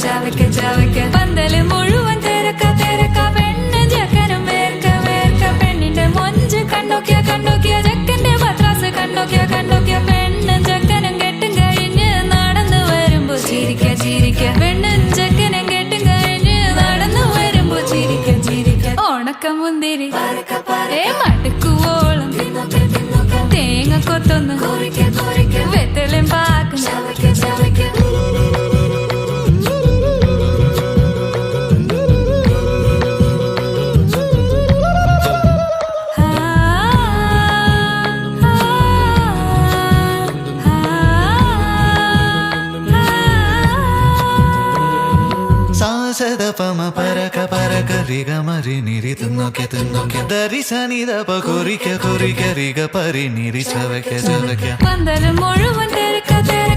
ചവയ്ക്ക ചവയ്ക്ക പന്തല് മുഴുവൻ തിരക്ക തിരക്ക പെണ്ണ് ചെക്കനും വേർക്ക വേർക്ക പെണ്ണിന്റെ മൊഞ്ച് കണ്ടോക്കിയ കണ്ടോക്കിയ ചെക്കന്റെ പത്രാസ് കണ്ടോക്കിയ കണ്ടോക്കിയ പെണ്ണും ചെക്കനും കെട്ടും കഴിഞ്ഞ് നടന്നു വരുമ്പോ ചിരിക്ക ചിരിക്ക പെണ്ണും ചെക്കനും കെട്ടും കഴിഞ്ഞ് നടന്നു വരുമ്പോ ചിരിക്ക ചിരിക്ക ഉണക്ക മുന്തിരി മടുക്കുവോളം തേങ്ങ കൊത്തൊന്ന് വെത്തലും പാക്കും സാസദപമ പരക പരക റിഗ മരി നിരി തിന്നോക്കെ തിന്നോക്കെ ദരി സനിദപ കൊറിക്ക കൊറിക്ക റിഗ പരി നിരി ചവയ്ക്ക ചവയ്ക്ക പന്തല് മുഴുവൻ തിരക്ക തിരക്ക